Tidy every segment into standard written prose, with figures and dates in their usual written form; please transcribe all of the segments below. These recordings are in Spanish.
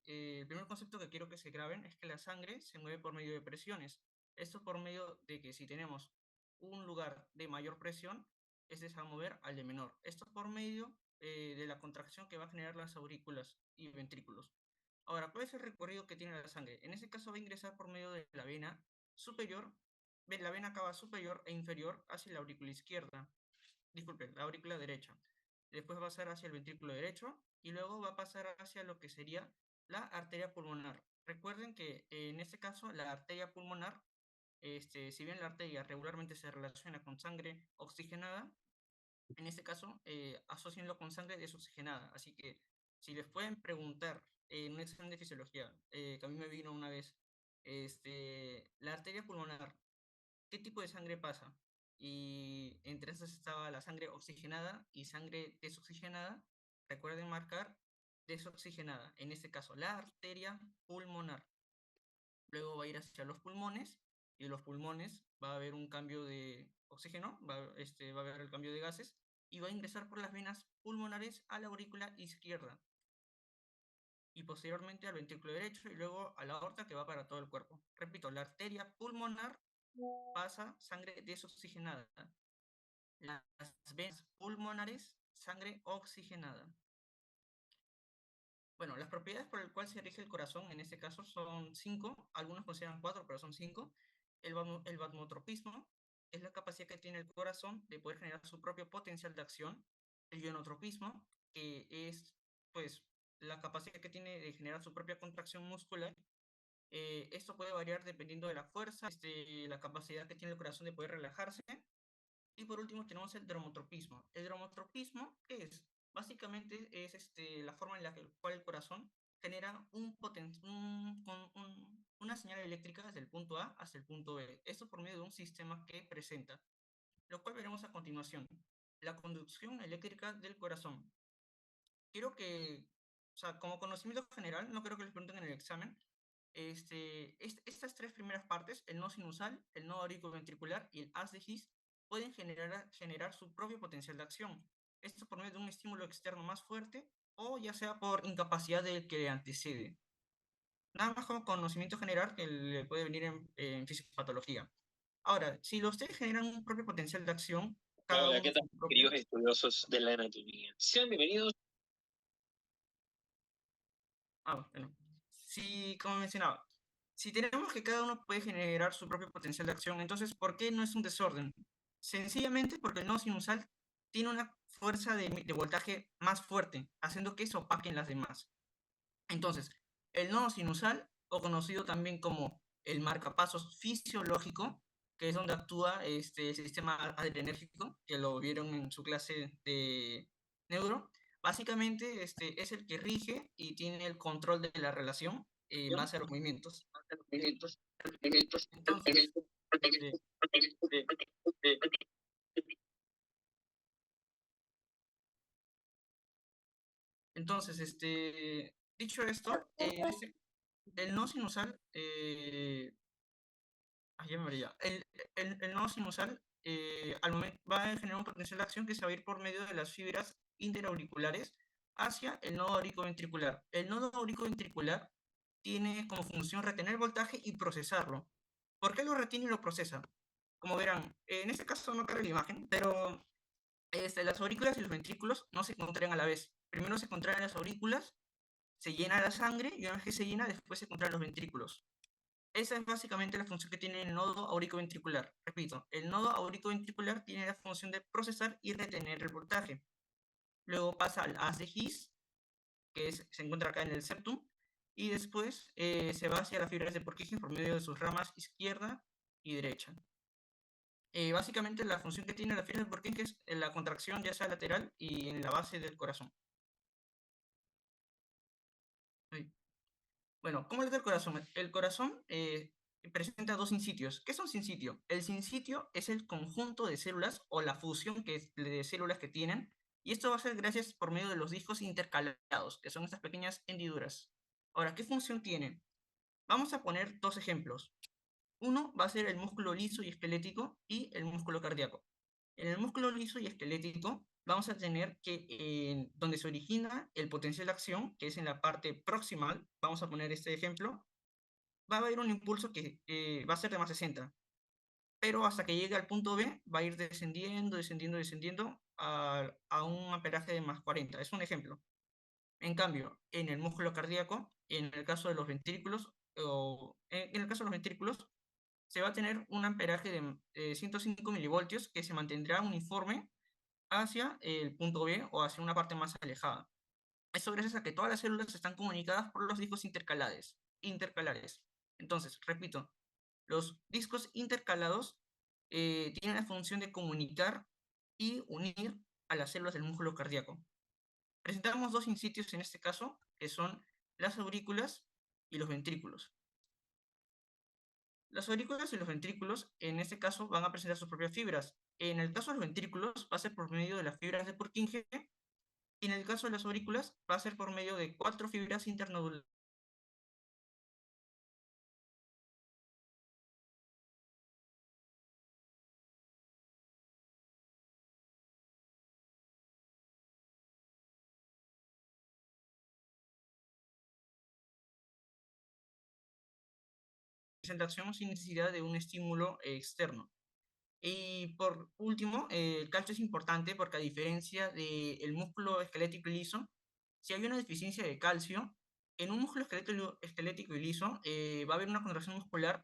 el primer concepto que quiero que se graben es que la sangre se mueve por medio de presiones. Esto por medio de que si tenemos un lugar de mayor presión, este se va a mover al de menor. Esto por medio de la contracción que va a generar las aurículas y ventrículos. Ahora, ¿cuál es el recorrido que tiene la sangre? En este caso va a ingresar por medio de la vena superior, la vena cava superior e inferior hacia la aurícula izquierda. Disculpen, la aurícula derecha. Después va a pasar hacia el ventrículo derecho y luego va a pasar hacia lo que sería la arteria pulmonar. Recuerden que en este caso la arteria pulmonar, si bien la arteria regularmente se relaciona con sangre oxigenada, en este caso asocienlo con sangre desoxigenada. Así que si les pueden preguntar en un examen de fisiología, que a mí me vino una vez, la arteria pulmonar, ¿qué tipo de sangre pasa? Y entre esas estaba la sangre oxigenada y sangre desoxigenada. Recuerden marcar desoxigenada, en este caso la arteria pulmonar. Luego va a ir hacia los pulmones y de los pulmones va a haber un cambio de oxígeno, va a haber el cambio de gases y va a ingresar por las venas pulmonares a la aurícula izquierda y posteriormente al ventrículo derecho y luego a la aorta que va para todo el cuerpo. Repito, la arteria pulmonar pasa sangre desoxigenada. Las venas pulmonares, sangre oxigenada. Bueno, las propiedades por las cuales se rige el corazón en este caso son 5, algunos consideran 4, pero son 5. El vasmotropismo es la capacidad que tiene el corazón de poder generar su propio potencial de acción. El ionotropismo, que es pues la capacidad que tiene de generar su propia contracción muscular. Esto puede variar dependiendo de la fuerza, la capacidad que tiene el corazón de poder relajarse. Y por último tenemos el dromotropismo. El dromotropismo, ¿qué es? Básicamente es la forma en la cual el corazón genera una señal eléctrica desde el punto A hasta el punto B. Esto por medio de un sistema que presenta, lo cual veremos a continuación. La conducción eléctrica del corazón. Quiero que, o sea, como conocimiento general, no creo que les pregunten en el examen, estas tres primeras partes, el no sinusal, el no auriculoventricular y el haz de His, pueden generar su propio potencial de acción. Esto por medio de un estímulo externo más fuerte o ya sea por incapacidad del que le antecede. Nada más como conocimiento general que le puede venir en fisiopatología. Ahora, si ustedes generan un propio potencial de acción, cada Hola, ¿qué uno tal, su propio... queridos estudiosos de la anatomía? Sean bienvenidos. Bueno. Si, como mencionaba, si tenemos que cada uno puede generar su propio potencial de acción, entonces, ¿por qué no es un desorden? Sencillamente porque el nodo sinusal tiene una fuerza de voltaje más fuerte, haciendo que se opaquen las demás. Entonces, el nodo sinusal, o conocido también como el marcapasos fisiológico, que es donde actúa el sistema adrenérgico, que lo vieron en su clase de neuro, básicamente es el que rige y tiene el control de la relación en base a los movimientos. Entonces, eh, entonces dicho esto, el no sinusal, ya me olvidé. El nodo sinusal al momento va a generar un potencial de acción que se va a ir por medio de las fibras interauriculares hacia el nodo auriculoventricular. El nodo auriculoventricular tiene como función retener voltaje y procesarlo. ¿Por qué lo retiene y lo procesa? Como verán, en este caso no carga la imagen, pero las aurículas y los ventrículos no se contraen a la vez. Primero se contraen las aurículas, se llena la sangre y una vez que se llena, después se contraen los ventrículos. Esa es básicamente la función que tiene el nodo auriculoventricular. Repito, el nodo auriculoventricular tiene la función de procesar y retener el voltaje. Luego pasa al haz de His, que se encuentra acá en el septum, y después se va hacia las fibras de Purkinje por medio de sus ramas izquierda y derecha. Básicamente la función que tiene la fibra de Purkinje es la contracción ya sea lateral y en la base del corazón. Bueno, ¿cómo es el corazón? El corazón presenta dos sinsitios. ¿Qué es un sinsitio? El sinsitio es el conjunto de células o la fusión de células que tienen, y esto va a ser gracias por medio de los discos intercalados, que son estas pequeñas hendiduras. Ahora, ¿qué función tienen? Vamos a poner dos ejemplos. Uno va a ser el músculo liso y esquelético y el músculo cardíaco. En el músculo liso y esquelético vamos a tener que donde se origina el potencial de acción, que es en la parte proximal, vamos a poner este ejemplo, va a haber un impulso que va a ser de más 60, pero hasta que llegue al punto B va a ir descendiendo, descendiendo, descendiendo a un amperaje de más 40. Es un ejemplo. En cambio, en el músculo cardíaco, en el caso de los ventrículos, o en el caso de los ventrículos, se va a tener un amperaje de 105 milivoltios que se mantendrá uniforme hacia el punto B o hacia una parte más alejada. Eso gracias a que todas las células están comunicadas por los discos intercalares. Entonces, repito, los discos intercalados tienen la función de comunicar y unir a las células del músculo cardíaco. Presentamos dos sitios en este caso, que son las aurículas y los ventrículos. Las aurículas y los ventrículos, en este caso, van a presentar sus propias fibras. En el caso de los ventrículos, va a ser por medio de las fibras de Purkinje, y en el caso de las aurículas, va a ser por medio de 4 fibras internodulares. Presentación sin necesidad de un estímulo externo. Y por último, el calcio es importante porque a diferencia del músculo esquelético y liso, si hay una deficiencia de calcio, en un músculo esquelético y liso va a haber una contracción muscular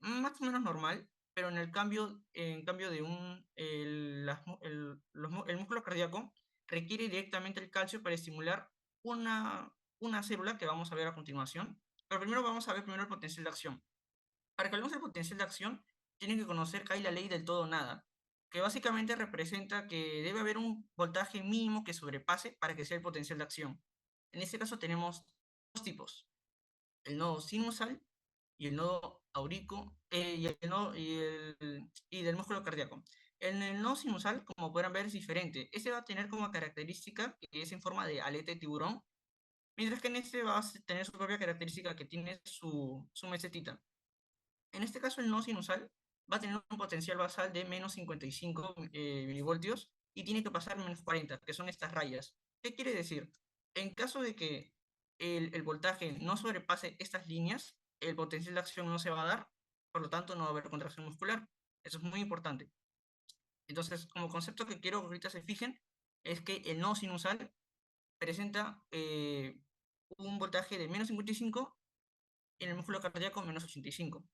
más o menos normal, pero en cambio de el músculo cardíaco requiere directamente el calcio para estimular una célula que vamos a ver a continuación. Pero primero vamos a ver primero el potencial de acción. Para que hablemos del potencial de acción, tienen que conocer que hay la ley del todo o nada, que básicamente representa que debe haber un voltaje mínimo que sobrepase para que sea el potencial de acción. En este caso tenemos dos tipos, el nodo sinusal y el nodo aurico y del músculo cardíaco. En el nodo sinusal, como podrán ver, es diferente. Este va a tener como característica que es en forma de aleta de tiburón, mientras que en este va a tener su propia característica que tiene su mesetita. En este caso, el nodo sinusal va a tener un potencial basal de menos 55 milivoltios y tiene que pasar menos 40, que son estas rayas. ¿Qué quiere decir? En caso de que el voltaje no sobrepase estas líneas, el potencial de acción no se va a dar, por lo tanto no va a haber contracción muscular. Eso es muy importante. Entonces, como concepto que quiero que ahorita se fijen, es que el nodo sinusal presenta un voltaje de menos 55 y en el músculo cardíaco menos 85.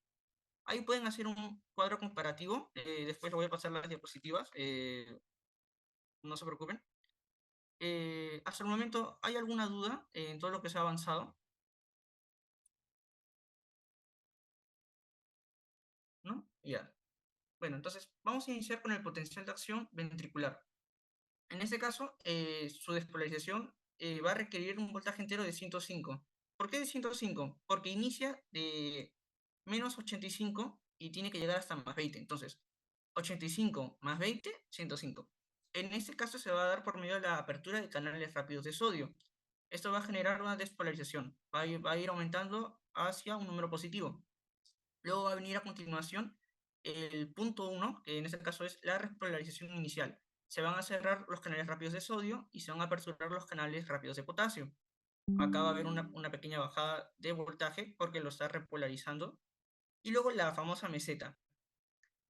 Ahí pueden hacer un cuadro comparativo, después lo voy a pasar las diapositivas, no se preocupen. Hasta el momento, ¿hay alguna duda en todo lo que se ha avanzado? ¿No? Ya. Bueno, entonces vamos a iniciar con el potencial de acción ventricular. En este caso, su despolarización va a requerir un voltaje entero de 105. ¿Por qué de 105? Porque inicia de menos 85 y tiene que llegar hasta más 20. Entonces, 85 más 20, 105. En este caso se va a dar por medio de la apertura de canales rápidos de sodio. Esto va a generar una despolarización. Va a ir aumentando hacia un número positivo. Luego va a venir a continuación el punto 1, que en este caso es la repolarización inicial. Se van a cerrar los canales rápidos de sodio y se van a aperturar los canales rápidos de potasio. Acá va a haber una pequeña bajada de voltaje porque lo está repolarizando. Y luego la famosa meseta.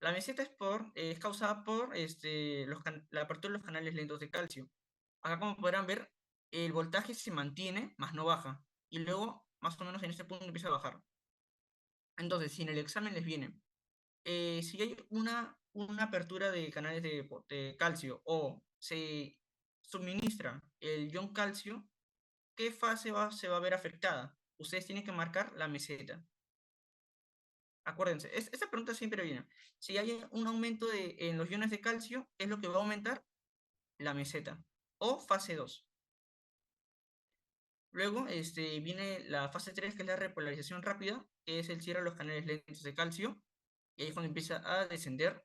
La meseta es causada por la apertura de los canales lentos de calcio. Acá, como podrán ver, el voltaje se mantiene, más no baja. Y luego, más o menos en este punto, empieza a bajar. Entonces, si en el examen les viene, si hay una apertura de canales de calcio o se suministra el ion calcio, ¿qué fase se va a ver afectada? Ustedes tienen que marcar la meseta. Acuérdense, esta pregunta siempre viene. Si hay un aumento en los iones de calcio, ¿qué es lo que va a aumentar? La meseta. O fase 2. Luego viene la fase 3, que es la repolarización rápida, que es el cierre de los canales lentos de calcio. Y ahí es cuando empieza a descender.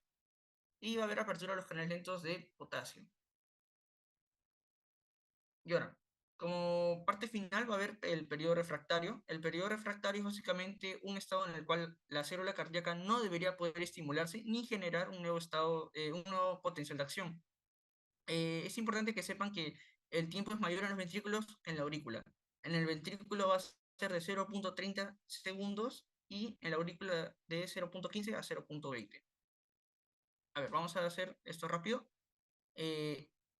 Y va a haber apertura de los canales lentos de potasio. Y ahora, como parte final va a haber el periodo refractario. El periodo refractario es básicamente un estado en el cual la célula cardíaca no debería poder estimularse ni generar un nuevo potencial de acción. es importante que sepan que el tiempo es mayor en los ventrículos que en la aurícula. En el ventrículo va a ser de 0.30 segundos y en la aurícula de 0.15 a 0.20. A ver, vamos a hacer esto rápido.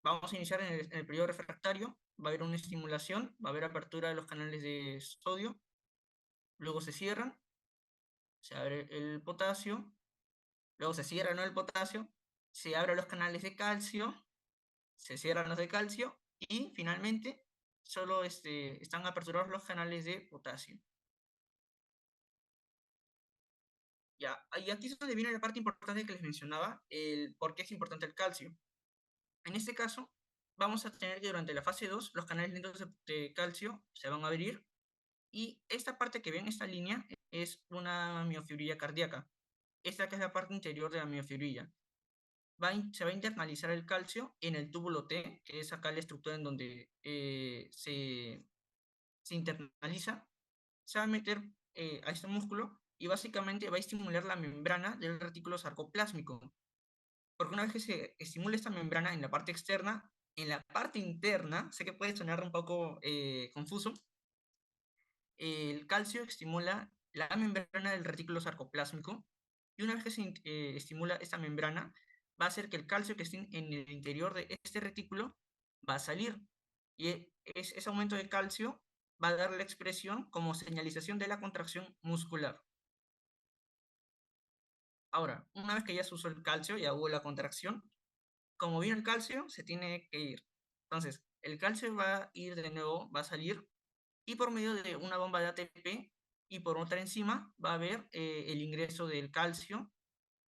Vamos a iniciar en el periodo refractario. Va a haber una estimulación, va a haber apertura de los canales de sodio, luego se cierran, se abre el potasio, luego se cierra, ¿no?, el potasio, se abren los canales de calcio, se cierran los de calcio y finalmente solo están aperturados los canales de potasio. Ya, y aquí es donde viene la parte importante que les mencionaba, el por qué es importante el calcio. En este caso, vamos a tener que durante la fase 2 los canales lentos de calcio se van a abrir y esta parte que ven, esta línea, es una miofibrilla cardíaca. Esta que es la parte interior de la miofibrilla. Se va a internalizar el calcio en el túbulo T, que es acá la estructura en donde se internaliza, se va a meter a este músculo y básicamente va a estimular la membrana del retículo sarcoplásmico. Porque una vez que se estimula esta membrana en la parte externa, en la parte interna, sé que puede sonar un poco confuso, el calcio estimula la membrana del retículo sarcoplásmico y una vez que se estimula esta membrana, va a hacer que el calcio que esté en el interior de este retículo va a salir. Y ese aumento de calcio va a dar la expresión como señalización de la contracción muscular. Ahora, una vez que ya se usó el calcio, ya hubo la contracción, como vino el calcio, se tiene que ir. Entonces, el calcio va a ir de nuevo, va a salir, y por medio de una bomba de ATP y por otra enzima va a haber el ingreso del calcio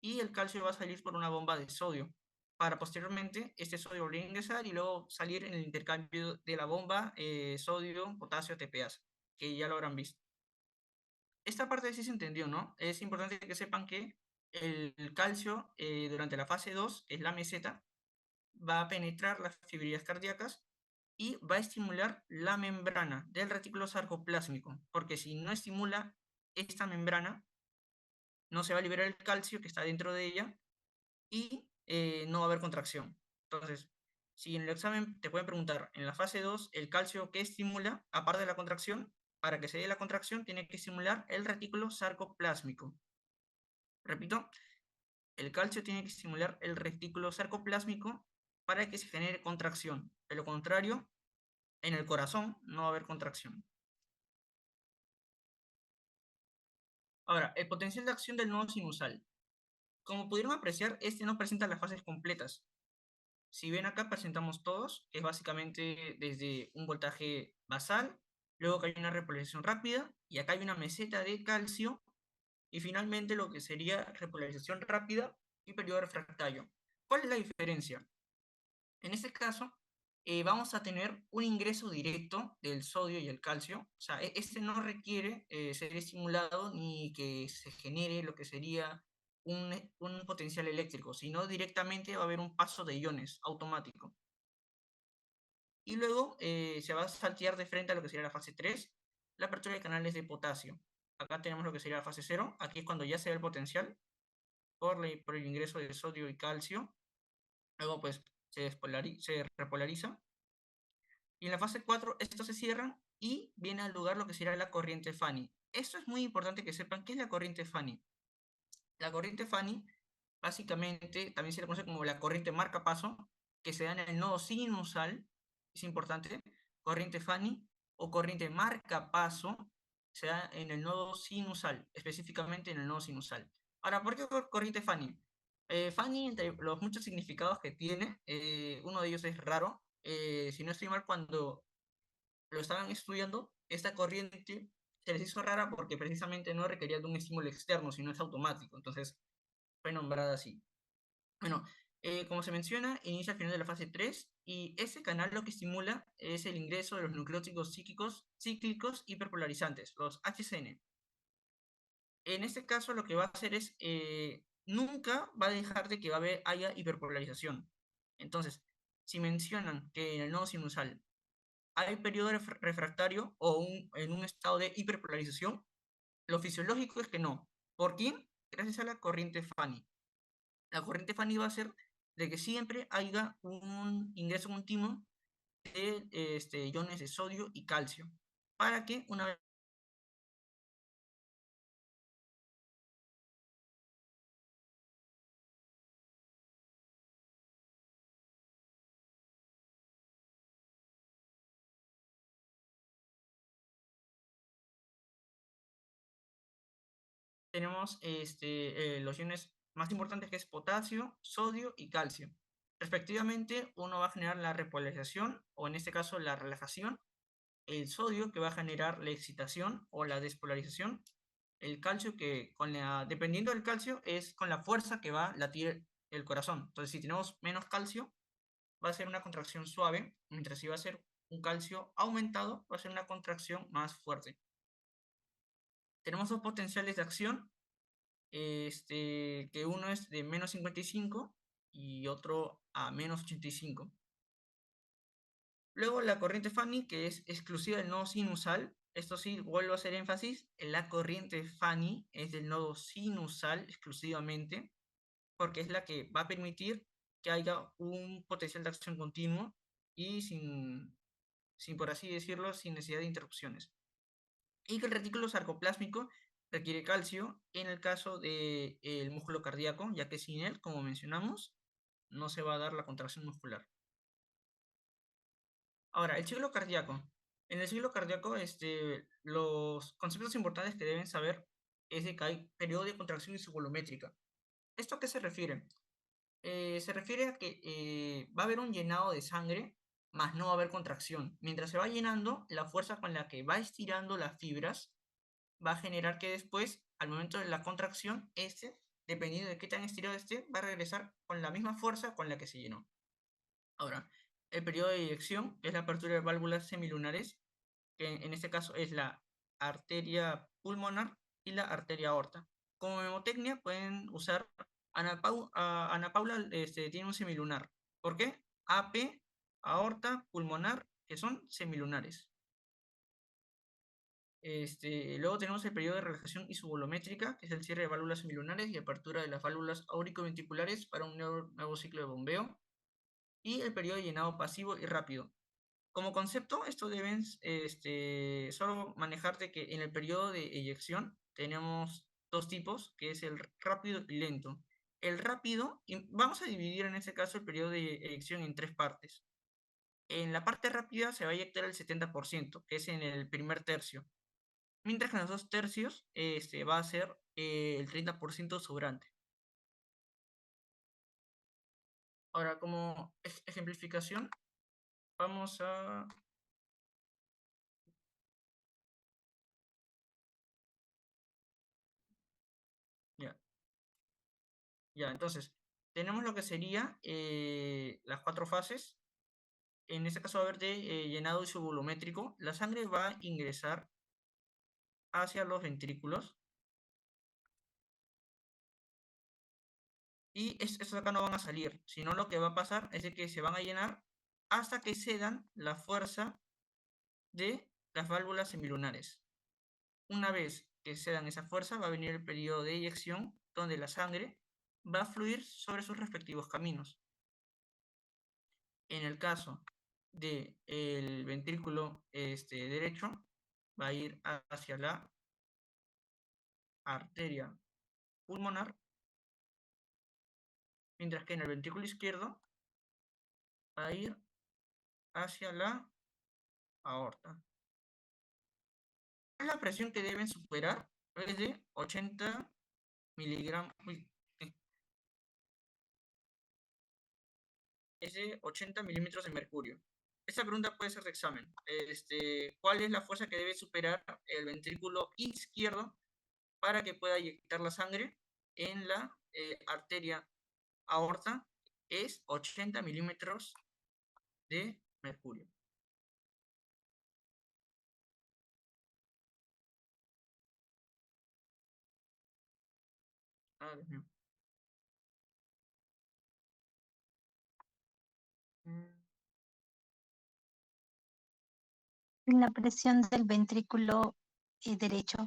y el calcio va a salir por una bomba de sodio para posteriormente este sodio volver a ingresar y luego salir en el intercambio de la bomba sodio, potasio, ATPase, que ya lo habrán visto. Esta parte sí se entendió, ¿no? Es importante que sepan que el calcio durante la fase 2, que es la meseta, va a penetrar las fibrillas cardíacas y va a estimular la membrana del retículo sarcoplásmico, porque si no estimula esta membrana, no se va a liberar el calcio que está dentro de ella y no va a haber contracción. Entonces, si en el examen te pueden preguntar, en la fase 2, el calcio que estimula, aparte de la contracción, para que se dé la contracción, tiene que estimular el retículo sarcoplásmico. Repito, el calcio tiene que estimular el retículo sarcoplásmico para que se genere contracción. De lo contrario, en el corazón no va a haber contracción. Ahora, el potencial de acción del nodo sinusal. Como pudieron apreciar, este no presenta las fases completas. Si ven acá, presentamos todos, que es básicamente desde un voltaje basal, luego que hay una repolarización rápida, y acá hay una meseta de calcio, y finalmente lo que sería repolarización rápida y periodo refractario. ¿Cuál es la diferencia? En este caso, vamos a tener un ingreso directo del sodio y el calcio. O sea, este no requiere ser estimulado ni que se genere lo que sería un potencial eléctrico, sino directamente va a haber un paso de iones automático. Y luego se va a saltear de frente a lo que sería la fase 3, la apertura de canales de potasio. Acá tenemos lo que sería la fase 0, aquí es cuando ya se ve el potencial por el ingreso de sodio y calcio. Luego pues se repolariza. Y en la fase 4 estos se cierran y viene al lugar lo que será la corriente Fanny. Esto es muy importante que sepan qué es la corriente Fanny. La corriente Fanny básicamente también se le conoce como la corriente marcapaso, que se da en el nodo sinusal, es importante, corriente Fanny o corriente marcapaso se da en el nodo sinusal, específicamente en el nodo sinusal. Ahora, ¿por qué corriente Fanny? Fanny, entre los muchos significados que tiene, uno de ellos es raro. Si no estoy mal, cuando lo estaban estudiando, esta corriente se les hizo rara porque precisamente no requería de un estímulo externo, sino es automático. Entonces, fue nombrada así. Bueno, como se menciona, inicia al final de la fase 3 y ese canal lo que estimula es el ingreso de los nucleótidos cíclicos hiperpolarizantes, los HCN. En este caso lo que va a hacer es, nunca va a dejar de que haya hiperpolarización. Entonces, si mencionan que en el nodo sinusal hay periodo refractario o en un estado de hiperpolarización, lo fisiológico es que no. ¿Por qué? Gracias a la corriente Fanny. La corriente Fanny va a ser de que siempre haya un ingreso continuo de iones de sodio y calcio, para que una vez tenemos los iones más importantes, que es potasio, sodio y calcio. Respectivamente, uno va a generar la repolarización, o en este caso la relajación, el sodio, que va a generar la excitación o la despolarización, el calcio, que dependiendo del calcio es con la fuerza que va a latir el corazón. Entonces, si tenemos menos calcio, va a ser una contracción suave, mientras si va a ser un calcio aumentado, va a ser una contracción más fuerte. Tenemos dos potenciales de acción, que uno es de menos 55 y otro a menos 85. Luego la corriente Fanny, que es exclusiva del nodo sinusal. Esto sí, vuelvo a hacer énfasis, en la corriente Fanny es del nodo sinusal exclusivamente, porque es la que va a permitir que haya un potencial de acción continuo y sin, por así decirlo, sin necesidad de interrupciones. Y que el retículo sarcoplásmico requiere calcio en el caso del músculo cardíaco, ya que sin él, como mencionamos, no se va a dar la contracción muscular. Ahora, el ciclo cardíaco. En el ciclo cardíaco, los conceptos importantes que deben saber es de que hay periodo de contracción isovolumétrica. ¿Esto a qué se refiere? Se refiere a que va a haber un llenado de sangre, más no va a haber contracción. Mientras se va llenando, la fuerza con la que va estirando las fibras va a generar que después, al momento de la contracción, dependiendo de qué tan estirado esté, va a regresar con la misma fuerza con la que se llenó. Ahora, el periodo de eyección, que es la apertura de válvulas semilunares, que en este caso es la arteria pulmonar y la arteria aorta. Como mnemotecnia pueden usar Ana Paula tiene un semilunar. ¿Por qué? AP, aorta, pulmonar, que son semilunares. Luego tenemos el periodo de relajación isovolumétrica, que es el cierre de válvulas semilunares y apertura de las válvulas auriculoventriculares para un nuevo ciclo de bombeo. Y el periodo de llenado pasivo y rápido. Como concepto, esto deben solo manejarte que en el periodo de eyección tenemos dos tipos, que es el rápido y lento. El rápido, vamos a dividir en este caso el periodo de eyección en tres partes. En la parte rápida se va a eyectar el 70%, que es en el primer tercio, mientras que en los dos tercios va a ser el 30% sobrante. Ahora, como ejemplificación, vamos a... Ya, ya, entonces, tenemos lo que sería las cuatro fases. En este caso va a haber de llenado isovolumétrico. La sangre va a ingresar hacia los ventrículos y estos acá no van a salir, sino lo que va a pasar es de que se van a llenar hasta que cedan la fuerza de las válvulas semilunares. Una vez que cedan esa fuerza, va a venir el periodo de eyección, donde la sangre va a fluir sobre sus respectivos caminos. En el caso del ventrículo derecho, va a ir hacia la arteria pulmonar, mientras que en el ventrículo izquierdo va a ir hacia la aorta. La presión que deben superar es de 80 miligramos, es de 80 milímetros de mercurio. Esta pregunta puede ser de examen. ¿Cuál es la fuerza que debe superar el ventrículo izquierdo para que pueda inyectar la sangre en la arteria aorta? Es 80 milímetros de mercurio. Ah, Dios mío. La presión del ventrículo derecho.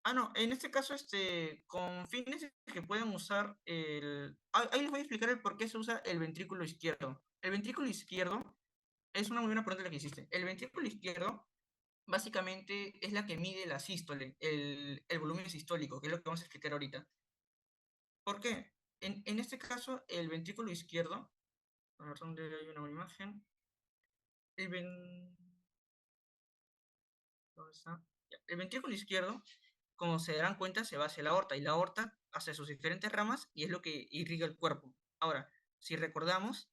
No, en este caso, con fines que puedan usar ahí les voy a explicar el por qué se usa el ventrículo izquierdo. El ventrículo izquierdo es una muy buena pregunta la que hiciste. El ventrículo izquierdo básicamente es la que mide la sístole, el volumen sistólico, que es lo que vamos a explicar ahorita. ¿Por qué? En este caso, el ventrículo izquierdo, a ver dónde hay una buena imagen, el, ven- ¿dónde está? Ya, el ventrículo izquierdo, como se darán cuenta, se va hacia la aorta y la aorta hacia sus diferentes ramas y es lo que irriga el cuerpo. Ahora, si recordamos,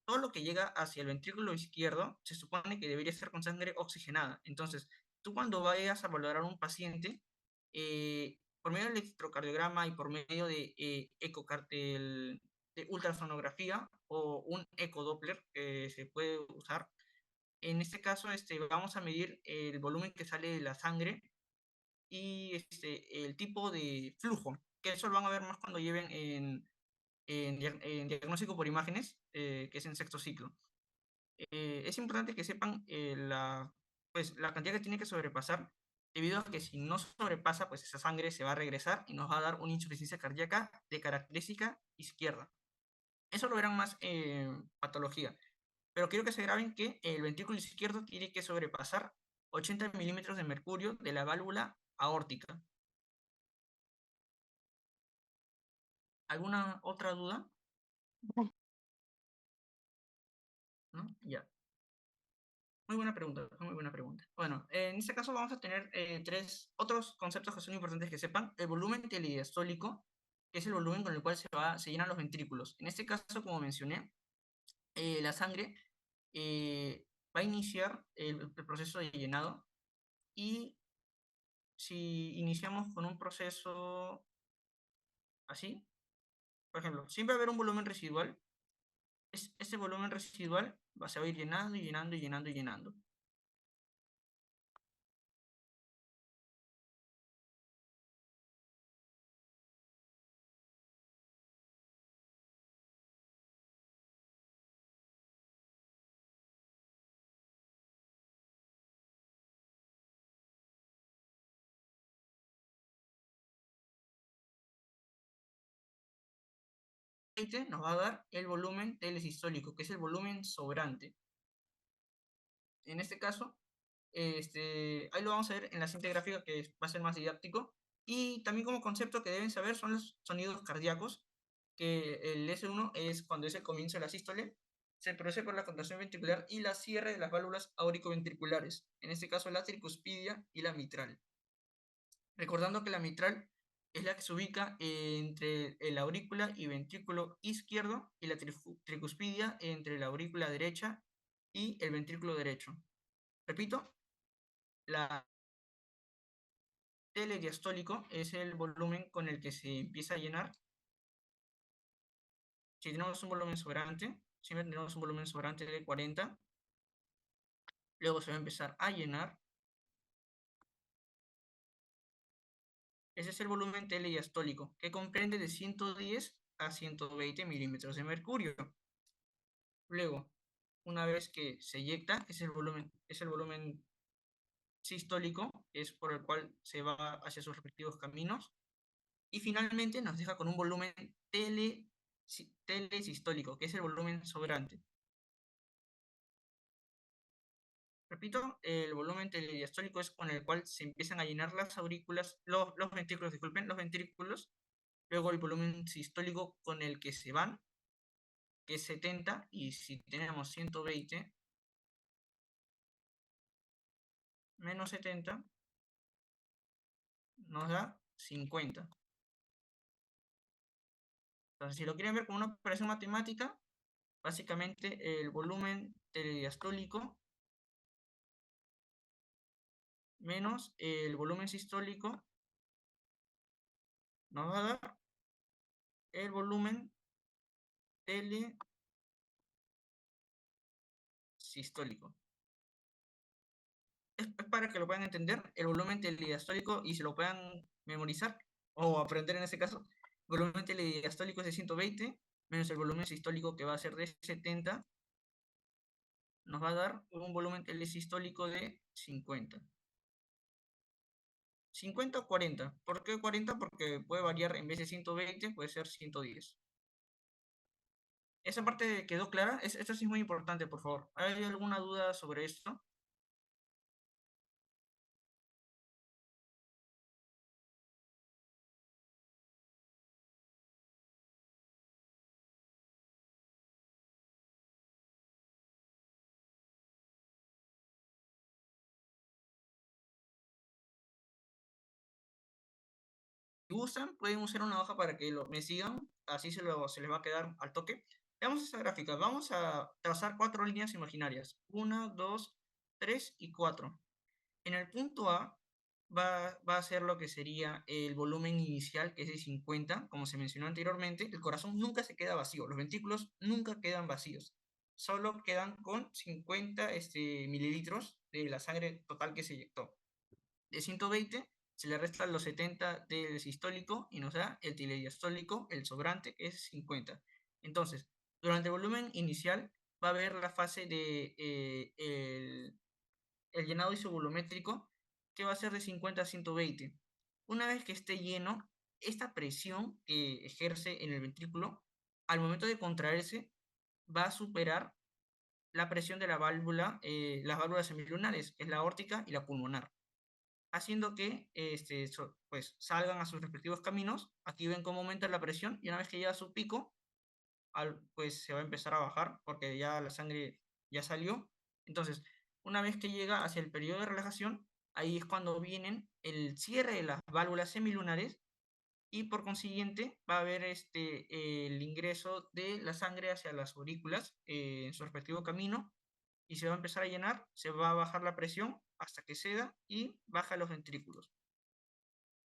todo lo que llega hacia el ventrículo izquierdo se supone que debería ser con sangre oxigenada. Entonces, tú cuando vayas a valorar a un paciente, por medio del electrocardiograma y por medio de, de ultrasonografía o un ecodoppler que se puede usar, en este caso, vamos a medir el volumen que sale de la sangre y el tipo de flujo, que eso lo van a ver más cuando lleven en diagnóstico por imágenes, que es en sexto ciclo. Es importante que sepan pues, la cantidad que tiene que sobrepasar, debido a que si no sobrepasa, pues esa sangre se va a regresar y nos va a dar una insuficiencia cardíaca de característica izquierda. Eso lo verán más en patología. Pero quiero que se graben que el ventrículo izquierdo tiene que sobrepasar 80 milímetros de mercurio de la válvula aórtica. ¿Alguna otra duda? ¿No? Ya. Muy buena pregunta, muy buena pregunta. Bueno, en este caso vamos a tener tres otros conceptos que son importantes que sepan. El volumen telediastólico, que es el volumen con el cual se llenan los ventrículos. En este caso, como mencioné, la sangre va a iniciar el proceso de llenado y si iniciamos con un proceso así, por ejemplo, siempre va a haber un volumen residual. Ese volumen residual se va a ir llenando y llenando y llenando y llenando. Nos va a dar el volumen telesistólico, que es el volumen sobrante. En este caso, ahí lo vamos a ver en la siguiente gráfica, que va a ser más didáctico. Y también como concepto que deben saber son los sonidos cardíacos, que el S1 es cuando es el comienzo de la sístole, se produce por la contracción ventricular y la cierre de las válvulas auriculoventriculares, en este caso la tricuspidia y la mitral. Recordando que la mitral es la que se ubica entre la aurícula y ventrículo izquierdo y la tricuspidia entre la aurícula derecha y el ventrículo derecho. Repito, la telediastólico es el volumen con el que se empieza a llenar. Si tenemos un volumen sobrante, siempre tenemos un volumen sobrante de 40, luego se va a empezar a llenar. Ese es el volumen telediastólico, que comprende de 110 a 120 milímetros de mercurio. Luego, una vez que se eyecta, es el volumen sistólico, es por el cual se va hacia sus respectivos caminos. Y finalmente nos deja con un volumen telesistólico, que es el volumen sobrante. Repito, el volumen telediastólico es con el cual se empiezan a llenar las aurículas, los ventrículos, disculpen, los ventrículos. Luego el volumen sistólico con el que se van, que es 70, y si tenemos 120 menos 70, nos da 50. Entonces, si lo quieren ver como una operación matemática, básicamente el volumen telediastólico menos el volumen sistólico nos va a dar el volumen telesistólico. Es para que lo puedan entender, el volumen telediastólico y se lo puedan memorizar o aprender en este caso. El volumen telediastólico es de 120 menos el volumen sistólico que va a ser de 70, nos va a dar un volumen telesistólico de 50. 50 o 40. ¿Por qué 40? Porque puede variar, en vez de 120, puede ser 110. ¿Esa parte quedó clara? Esto sí es muy importante, por favor. ¿Hay alguna duda sobre esto? Si gustan, pueden usar una hoja para que me sigan, así se les va a quedar al toque. Veamos esta gráfica. Vamos a trazar 4 líneas imaginarias. 1, 2, 3 y 4. En el punto A va a ser lo que sería el volumen inicial, que es de 50, como se mencionó anteriormente. El corazón nunca se queda vacío, los ventrículos nunca quedan vacíos, solo quedan con 50 mililitros de la sangre total que se inyectó. De 120 se le restan los 70 del sistólico y nos da el tilediastólico, el sobrante, que es 50. Entonces, durante el volumen inicial va a haber la fase de el llenado isovolumétrico, que va a ser de 50 a 120. Una vez que esté lleno, esta presión que ejerce en el ventrículo, al momento de contraerse, va a superar la presión de la válvula, las válvulas semilunares, que es la aórtica y la pulmonar, haciendo que pues, salgan a sus respectivos caminos. Aquí ven cómo aumenta la presión y una vez que llega a su pico, pues se va a empezar a bajar porque ya la sangre ya salió. Entonces, una vez que llega hacia el periodo de relajación, ahí es cuando vienen el cierre de las válvulas semilunares y por consiguiente va a haber el ingreso de la sangre hacia las aurículas en su respectivo camino y se va a empezar a llenar, se va a bajar la presión hasta que ceda y baja los ventrículos.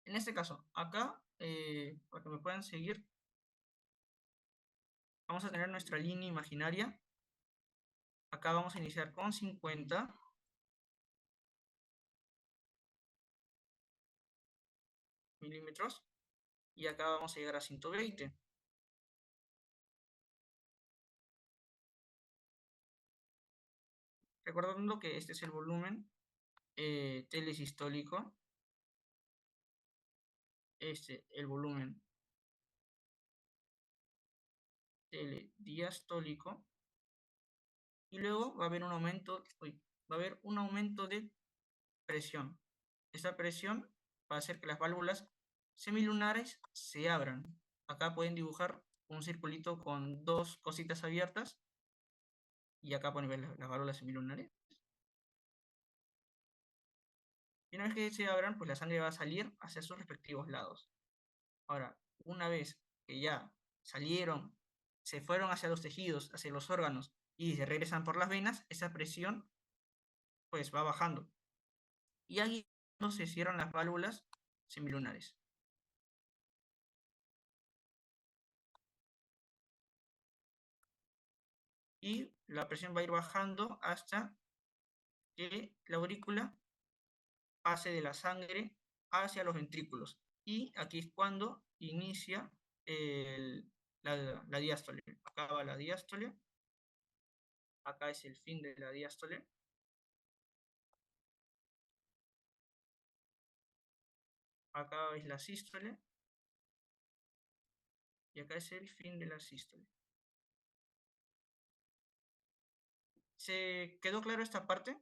En este caso, acá, para que me puedan seguir, vamos a tener nuestra línea imaginaria. Acá vamos a iniciar con 50 milímetros y acá vamos a llegar a 120. Recordando que este es el volumen telesistólico, el volumen telediastólico y luego va a haber un aumento, va a haber un aumento de presión. Esta presión va a hacer que las válvulas semilunares se abran. Acá pueden dibujar un circulito con dos cositas abiertas y acá pueden ver las válvulas semilunares. Y una vez que se abran, pues la sangre va a salir hacia sus respectivos lados. Ahora, una vez que ya salieron, se fueron hacia los tejidos, hacia los órganos y se regresan por las venas, esa presión pues va bajando. Y ahí se cierran las válvulas semilunares. Y la presión va a ir bajando hasta que la aurícula pase de la sangre hacia los ventrículos. Y aquí es cuando inicia la diástole. Acá va la diástole. Acá es el fin de la diástole. Acá es la sístole. Y acá es el fin de la sístole. ¿Se quedó claro esta parte?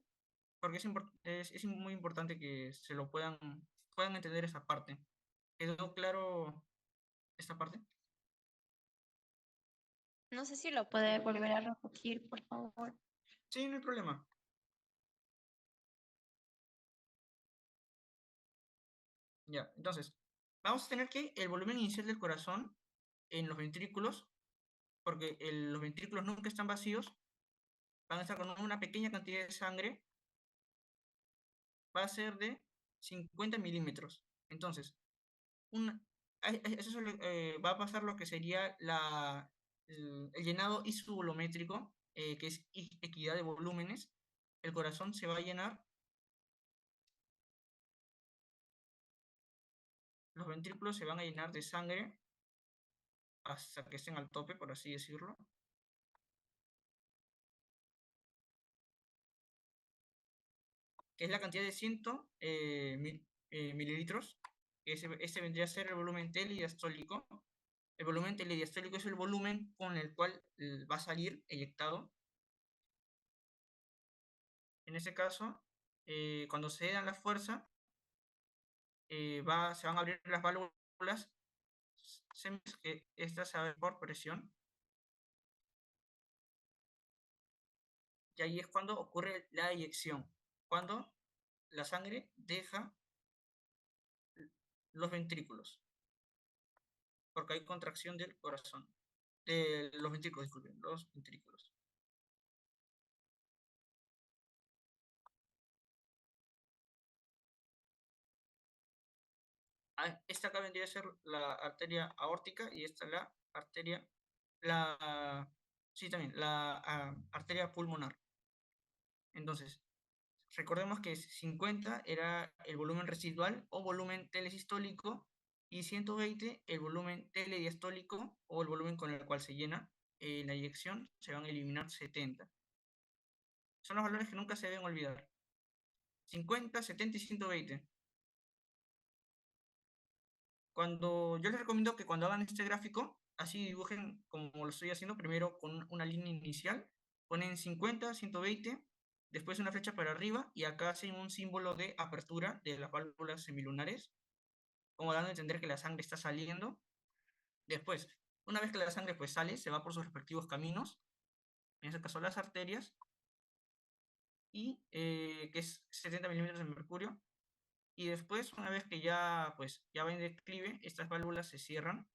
Porque es muy importante que se lo puedan entender esa parte. ¿Quedó claro esta parte? No sé si lo puede volver a repetir, por favor. Sí, no hay problema. Ya, entonces, vamos a tener que el volumen inicial del corazón en los ventrículos, porque los ventrículos nunca están vacíos, van a estar con una pequeña cantidad de sangre, va a ser de 50 milímetros. Entonces, eso va a pasar lo que sería el llenado isovolumétrico, que es equidad de volúmenes. El corazón se va a llenar, los ventrículos se van a llenar de sangre hasta que estén al tope, por así decirlo. Que es la cantidad de mililitros. Ese vendría a ser el volumen telediastólico. El volumen telediastólico es el volumen con el cual va a salir eyectado. En ese caso, cuando se da la fuerza, se van a abrir las válvulas, que estas se abren por presión. Y ahí es cuando ocurre la eyección, cuando la sangre deja los ventrículos, porque hay contracción del corazón, de los ventrículos, disculpen, los ventrículos. Esta acá vendría a ser la arteria aórtica y esta la arteria, sí también, la arteria pulmonar. Entonces, recordemos que 50 era el volumen residual o volumen telesistólico y 120 el volumen telediastólico o el volumen con el cual se llena la eyección, se van a eliminar 70. Son los valores que nunca se deben olvidar. 50, 70 y 120. Yo les recomiendo que cuando hagan este gráfico, así dibujen como lo estoy haciendo, primero con una línea inicial, ponen 50, 120, después una flecha para arriba y acá hacen un símbolo de apertura de las válvulas semilunares, como dando a entender que la sangre está saliendo. Después, una vez que la sangre pues sale, se va por sus respectivos caminos, en este caso las arterias, y que es 70 milímetros de mercurio. Y después, una vez que ya va en declive, estas válvulas se cierran.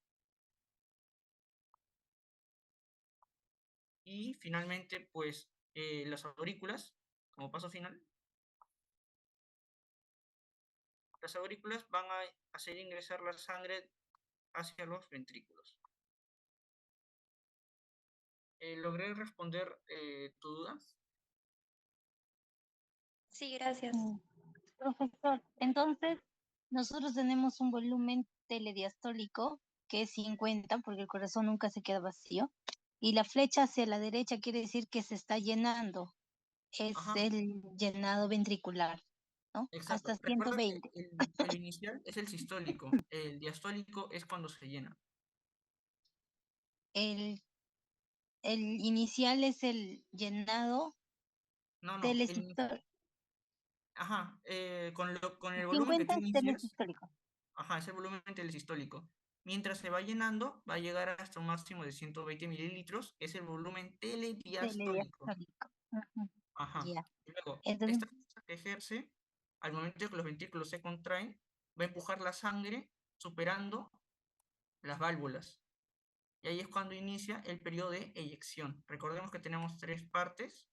Y finalmente, pues, las aurículas, como paso final, las aurículas van a hacer ingresar la sangre hacia los ventrículos. ¿Logré responder tu duda? Sí, gracias. Profesor, entonces nosotros tenemos un volumen telediastólico que es 50 porque el corazón nunca se queda vacío y la flecha hacia la derecha quiere decir que se está llenando, es Ajá, el llenado ventricular, ¿no? exacto. Hasta Recuerda que 120. el inicial es el sistólico, el diastólico es cuando se llena. El, el inicial es el llenado No, telesistólico. ajá, con el volumen que tú 50 es inicias, telesistólico. ajá, es el volumen telesistólico. Mientras se va llenando, va a llegar hasta un máximo de 120 mililitros, que es el volumen telediastólico. Telediastólico. Ujú. Ajá. Ya. Y luego, Entonces, esta fuerza que ejerce, al momento de que los ventrículos se contraen, va a empujar la sangre superando las válvulas. Y ahí es cuando inicia el periodo de eyección. Recordemos que tenemos 3 partes.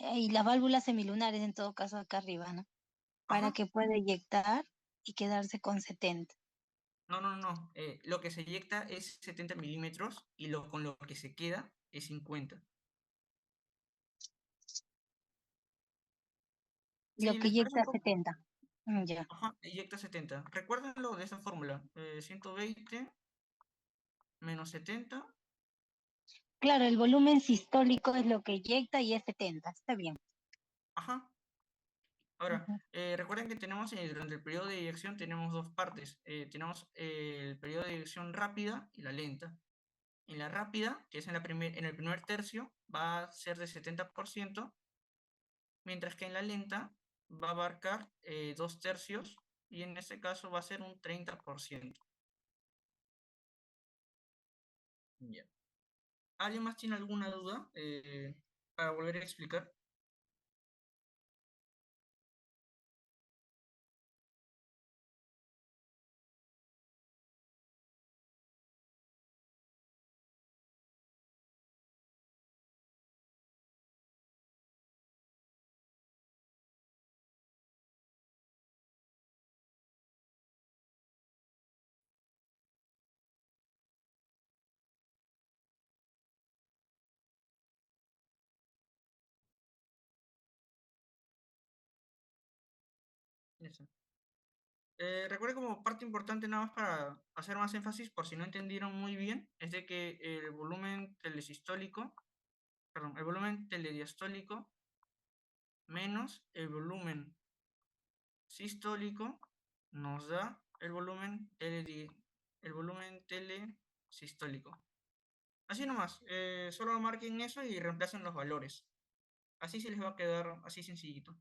y las válvulas semilunares en todo caso acá arriba, ¿no? Para Ajá. que pueda eyectar y quedarse con 70. No. Lo que se eyecta es 70 milímetros y con lo que se queda es 50. Lo Sí, que ¿les parece un eyecta poco? 70. Ya. Ajá, eyecta 70. Recuérdenlo de esa fórmula. 120 menos 70. Claro, el volumen sistólico es lo que eyecta y es 70. Está bien. Ajá. Ahora, Ujú. recuerden que tenemos durante el periodo de eyección tenemos 2 partes. Tenemos el periodo de eyección rápida y la lenta. En la rápida, que es en el primer tercio, va a ser de 70%, mientras que en la lenta va a abarcar 2 tercios y en este caso va a ser un 30%. Ya. ¿Alguien más tiene alguna duda para volver a explicar? Eso. Recuerden como parte importante nada más para hacer más énfasis, por si no entendieron muy bien, es de que el volumen telediastólico menos el volumen sistólico nos da el volumen telesistólico. Así nomás, solo marquen eso y reemplacen los valores. Así se les va a quedar así sencillito.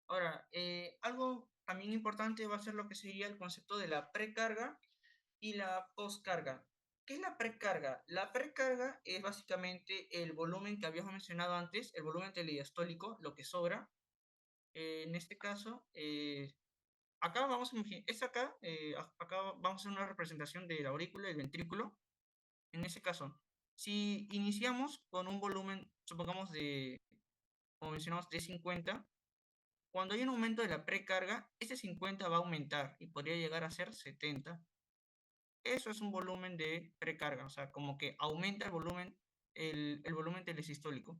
Ahora, algo también importante va a ser lo que sería el concepto de la precarga y la postcarga. ¿Qué es la precarga? La precarga es básicamente el volumen que habíamos mencionado antes, el volumen telediastólico, lo que sobra. En este caso, acá vamos a imaginar, acá vamos a hacer una representación de la aurícula y el ventrículo. En ese caso, si iniciamos con un volumen, supongamos como mencionamos, de 50, cuando hay un aumento de la precarga, ese 50 va a aumentar y podría llegar a ser 70. Eso es un volumen de precarga, o sea, como que aumenta el volumen telesistólico.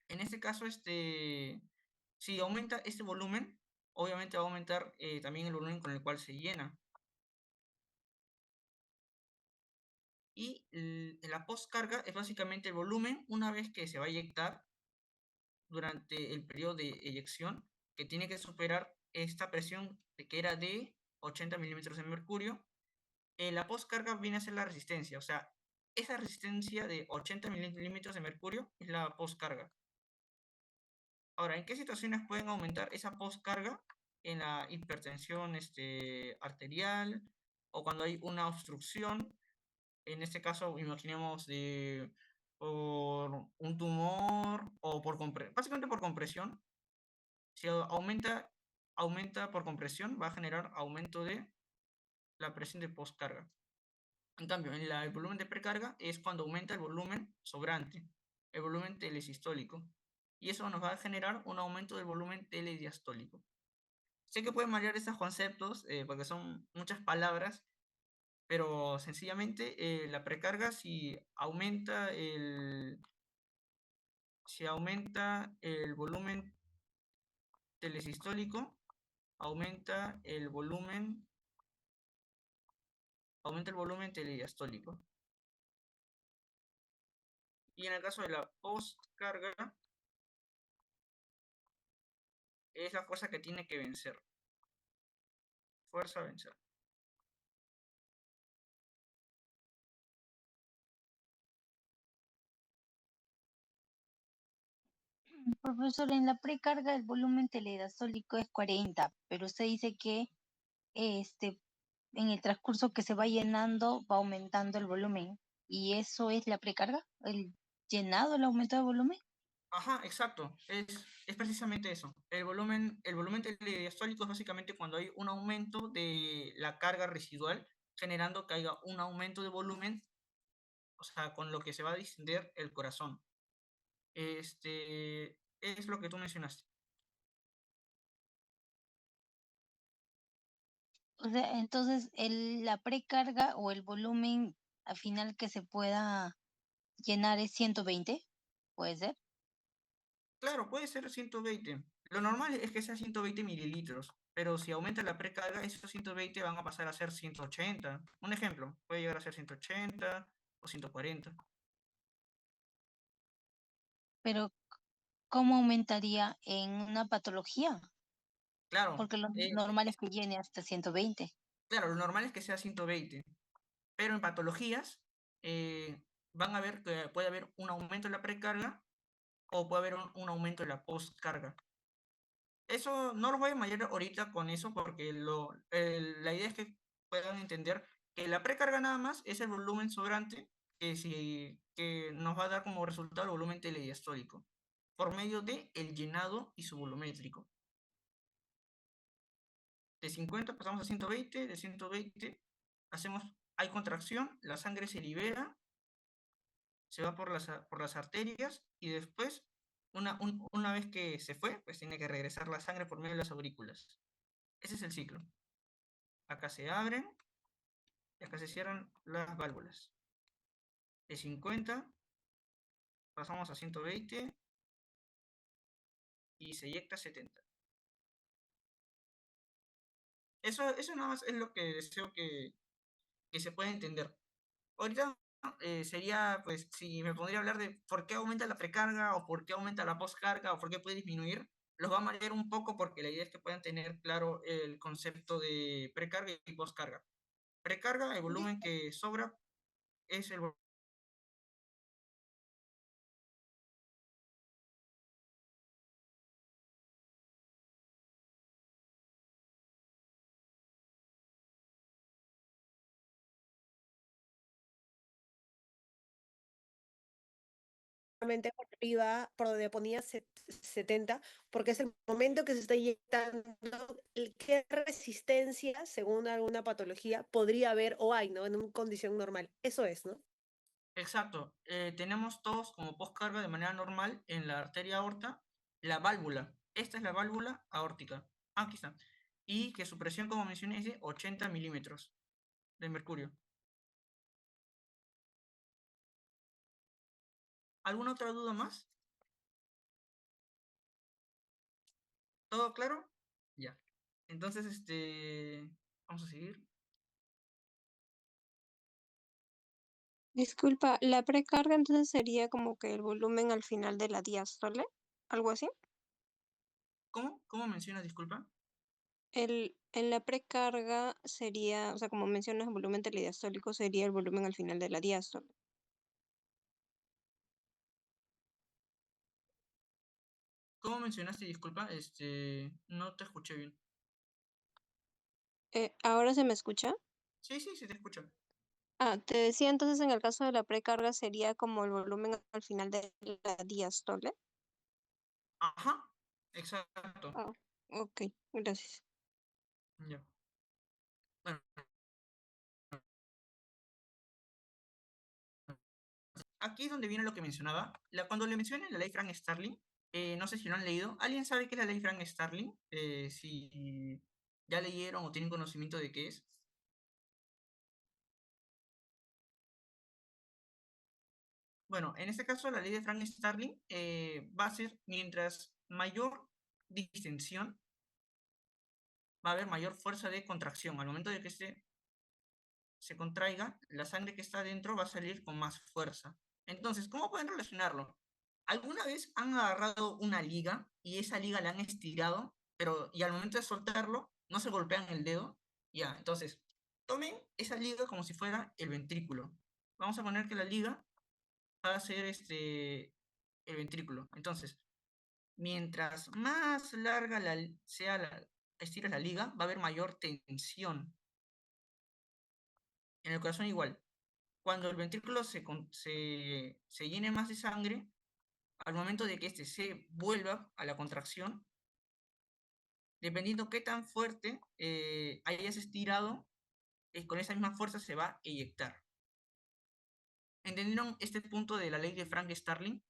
En este caso, si aumenta este volumen, obviamente va a aumentar también el volumen con el cual se llena. Y la postcarga es básicamente el volumen una vez que se va a eyectar durante el periodo de eyección, que tiene que superar esta presión que era de 80 milímetros de mercurio. La postcarga viene a ser la resistencia, o sea, esa resistencia de 80 milímetros de mercurio es la postcarga. Ahora, ¿en qué situaciones pueden aumentar esa postcarga? En la hipertensión arterial o cuando hay una obstrucción. En este caso, imaginemos por un tumor o básicamente por compresión. Si aumenta por compresión, va a generar aumento de la presión de postcarga. En cambio, el volumen de precarga es cuando aumenta el volumen sobrante, el volumen telesistólico. Y eso nos va a generar un aumento del volumen telediastólico. Sé que pueden variar estos conceptos porque son muchas palabras, pero sencillamente la precarga si aumenta el volumen telesistólico, aumenta el volumen telediastólico. Y en el caso de la postcarga, es la fuerza que tiene que vencer. Fuerza a vencer. Profesor, en la precarga el volumen telediastólico es 40, pero usted dice que en el transcurso que se va llenando va aumentando el volumen. ¿Y eso es la precarga? ¿El llenado, el aumento de volumen? Ajá, exacto. Es precisamente eso. El volumen telediastólico es básicamente cuando hay un aumento de la carga residual, generando que haya un aumento de volumen, o sea, con lo que se va a distender el corazón. Es lo que tú mencionaste. O sea, entonces la precarga o el volumen al final que se pueda llenar es 120, ¿puede ser? Claro, puede ser 120. Lo normal es que sea 120 mililitros, pero si aumenta la precarga, esos 120 van a pasar a ser 180. Un ejemplo, puede llegar a ser 180 o 140. Pero ¿cómo aumentaría en una patología? Claro, Porque lo normal es que llene hasta 120. claro, lo normal es que sea 120, pero en patologías van a ver que puede haber un aumento en la precarga o puede haber un aumento en la postcarga. Eso no lo voy a mayor ahorita con eso porque la idea es que puedan entender que la precarga nada más es el volumen sobrante que nos va a dar como resultado el volumen telediastólico por medio de el llenado y su volumétrico. De 50 pasamos a 120, de 120 hay contracción, la sangre se libera, se va por las arterias y después, una vez que se fue, pues tiene que regresar la sangre por medio de las aurículas. Ese es el ciclo. Acá se abren y acá se cierran las válvulas. De 50 pasamos a 120 y se eyecta 70. Eso nada más es lo que deseo que se pueda entender. Ahorita sería, pues, si me pondría a hablar de por qué aumenta la precarga o por qué aumenta la postcarga o por qué puede disminuir, los va a marear un poco porque la idea es que puedan tener claro el concepto de precarga y postcarga. Precarga, el volumen que sobra es el por arriba, por donde ponía 70, porque es el momento que se está inyectando, qué resistencia, según alguna patología, podría haber o hay, ¿no? En una condición normal. Eso es, ¿no? Exacto. Tenemos todos como postcarga de manera normal en la arteria aorta la válvula. Esta es la válvula aórtica. Aquí está. Y que su presión, como mencioné, es de 80 milímetros de mercurio. ¿Alguna otra duda más? ¿Todo claro? Ya. Entonces, vamos a seguir. Disculpa, la precarga entonces sería como que el volumen al final de la diástole, algo así. ¿Cómo? ¿Cómo mencionas, disculpa? En la precarga sería, o sea, como mencionas, el volumen telediastólico sería el volumen al final de la diástole. ¿Cómo mencionaste, disculpa? No te escuché bien. ¿Ahora se me escucha? Sí, sí, sí te escucho. Ah, te decía entonces en el caso de la precarga sería como el volumen al final de la diástole. Ajá, exacto. Ah, ok, gracias. Ya. Bueno, aquí es donde viene lo que mencionaba. Cuando le mencioné la ley Frank-Starling, no sé si lo han leído. ¿Alguien sabe qué es la ley Frank-Starling? Si ya leyeron o tienen conocimiento de qué es. Bueno, en este caso la ley de Frank-Starling va a ser mientras mayor distensión, va a haber mayor fuerza de contracción. Al momento de que se contraiga, la sangre que está dentro va a salir con más fuerza. Entonces, ¿cómo pueden relacionarlo? ¿Alguna vez han agarrado una liga y esa liga la han estirado, y al momento de soltarlo, no se golpean el dedo? Ya, entonces, tomen esa liga como si fuera el ventrículo. Vamos a poner que la liga va a ser el ventrículo. Entonces, mientras más larga estiras la liga, va a haber mayor tensión. En el corazón igual. Cuando el ventrículo se llene más de sangre, al momento de que este se vuelva a la contracción, dependiendo qué tan fuerte hayas estirado, con esa misma fuerza se va a eyectar. ¿Entendieron este punto de la ley de Frank-Starling?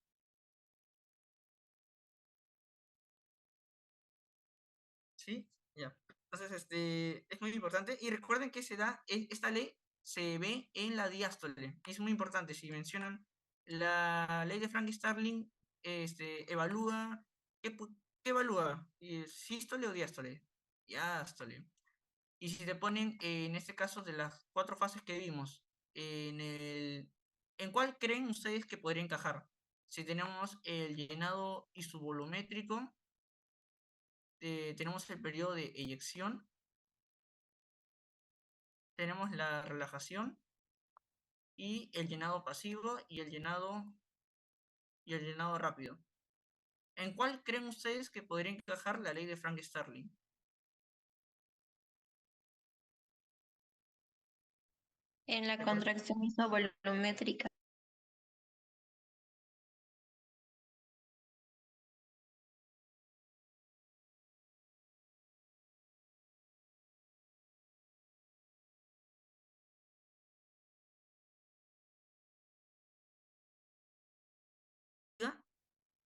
¿Sí? Ya. Entonces, es muy importante. Y recuerden que esta ley se ve en la diástole. Es muy importante. Si mencionan la ley de Frank-Starling, evalúa. ¿Qué evalúa? ¿Sístole o diástole? Diástole. Y si te ponen, en este caso, de las 4 fases que vimos, ¿en cuál creen ustedes que podría encajar? Si tenemos el llenado isovolumétrico, tenemos el periodo de eyección, tenemos la relajación y el llenado pasivo y el llenado rápido. ¿En cuál creen ustedes que podría encajar la ley de Frank-Starling? En la ¿Recuerdan? contracción isovolumétrica.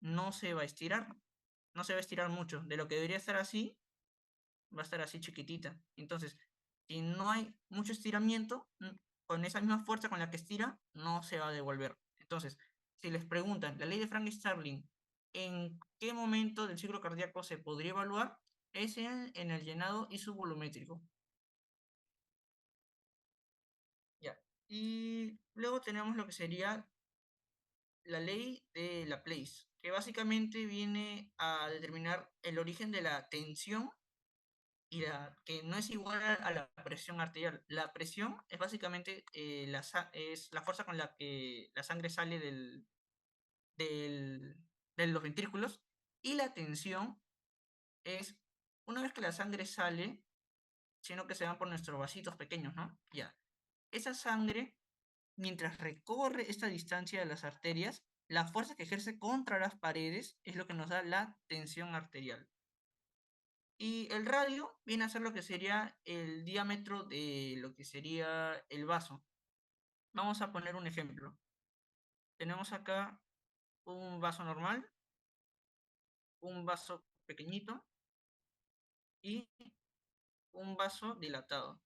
No se va a estirar, no se va a estirar mucho. De lo que debería estar así, va a estar así chiquitita. Entonces, si no hay mucho estiramiento, con esa misma fuerza con la que estira, no se va a devolver. Entonces, si les preguntan, la ley de Frank-Starling, ¿en qué momento del ciclo cardíaco se podría evaluar? Es en el llenado isovolumétrico. Ya. Y luego tenemos lo que sería la ley de Laplace, que básicamente viene a determinar el origen de la tensión y que no es igual a la presión arterial. La presión es básicamente es la fuerza con la que la sangre sale del- de los ventrículos, y la tensión es una vez que la sangre sale, sino que se van por nuestros vasitos pequeños, ¿no? Ya. Esa sangre, mientras recorre esta distancia de las arterias, la fuerza que ejerce contra las paredes es lo que nos da la tensión arterial. Y el radio viene a ser lo que sería el diámetro de lo que sería el vaso. Vamos a poner un ejemplo. Tenemos acá un vaso normal, un vaso pequeñito y un vaso dilatado.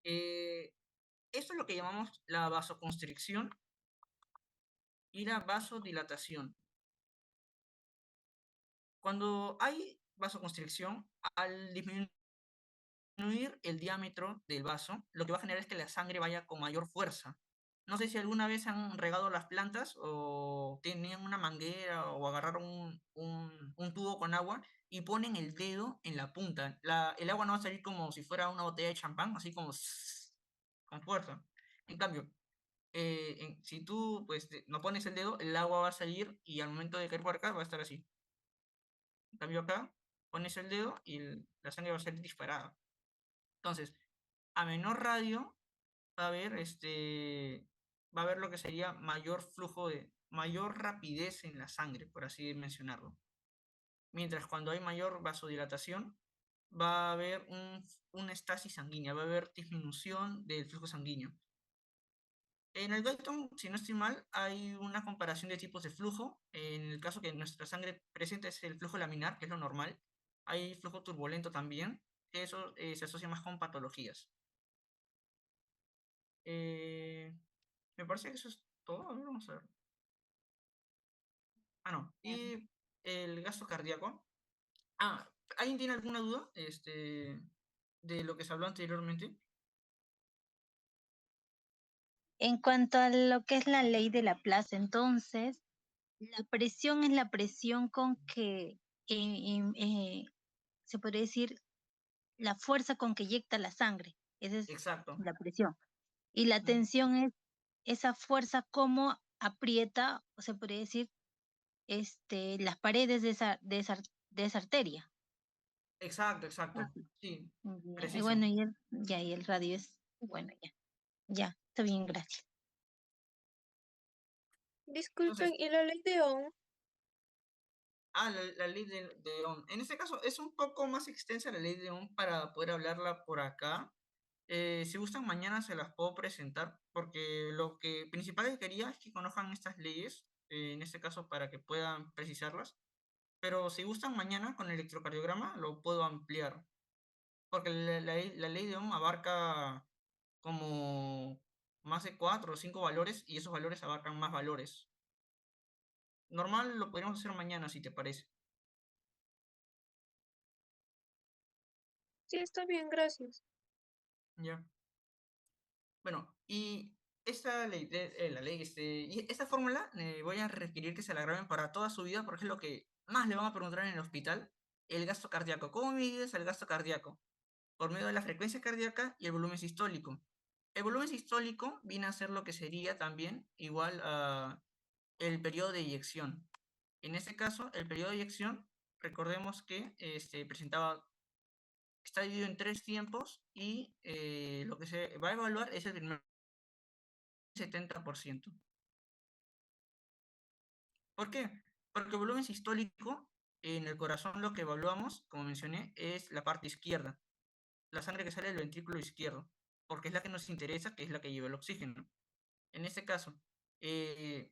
Esto es lo que llamamos la vasoconstricción y la vasodilatación. Cuando hay vasoconstricción, al disminuir el diámetro del vaso, lo que va a generar es que la sangre vaya con mayor fuerza. No sé si alguna vez han regado las plantas o tenían una manguera o agarraron un tubo con agua y ponen el dedo en la punta. El agua no va a salir como si fuera una botella de champán, así como con fuerza. En cambio, si tú pues no pones el dedo, el agua va a salir y al momento de caer por acá va a estar así. En cambio acá, pones el dedo y la sangre va a salir disparada. Entonces, a menor radio va a haber va a haber lo que sería mayor flujo mayor rapidez en la sangre, por así mencionarlo. Mientras cuando hay mayor vasodilatación, va a haber una estasis sanguínea, va a haber disminución del flujo sanguíneo. En el Dalton, si no estoy mal, hay una comparación de tipos de flujo. En el caso que nuestra sangre presenta es el flujo laminar, que es lo normal. Hay flujo turbulento también, que eso se asocia más con patologías. Me parece que eso es todo. A ver, vamos a ver. Ah, no. Y el gasto cardíaco. Ah, ¿alguien tiene alguna duda de lo que se habló anteriormente? En cuanto a lo que es la ley de Laplace, entonces, la presión es la presión con que se podría decir la fuerza con que eyecta la sangre. Esa es Exacto. la presión. Y la Mm, tensión es esa fuerza como aprieta, o se podría decir, las paredes de esa arteria. exacto, exacto. Así. Sí, Ya, y preciso. bueno, y el radio es, bueno, ya, está bien, gracias. Disculpen, Entonces, ¿y la ley de Ohm? la ley de Ohm. En este caso es un poco más extensa la ley de Ohm para poder hablarla por acá. Si gustan, mañana se las puedo presentar, porque lo que principal que quería es que conozcan estas leyes, en este caso para que puedan precisarlas. Pero si gustan, mañana con el electrocardiograma lo puedo ampliar, porque la ley de Ohm abarca como más de 4 o 5 valores y esos valores abarcan más valores. Normal lo podríamos hacer mañana, si te parece. Sí, está bien, gracias. Ya. Bueno, y esta ley, la ley, y esta fórmula voy a requerir que se la graben para toda su vida porque es lo que más le van a preguntar en el hospital, el gasto cardíaco. ¿Cómo mides el gasto cardíaco? Por medio de la frecuencia cardíaca y el volumen sistólico. El volumen sistólico viene a ser lo que sería también igual a el periodo de eyección. En este caso, el periodo de eyección, recordemos que está dividido en 3 tiempos y lo que se va a evaluar es el primer 70%. ¿Por qué? Porque el volumen sistólico en el corazón lo que evaluamos, como mencioné, es la parte izquierda, la sangre que sale del ventrículo izquierdo, porque es la que nos interesa, que es la que lleva el oxígeno. En este caso, les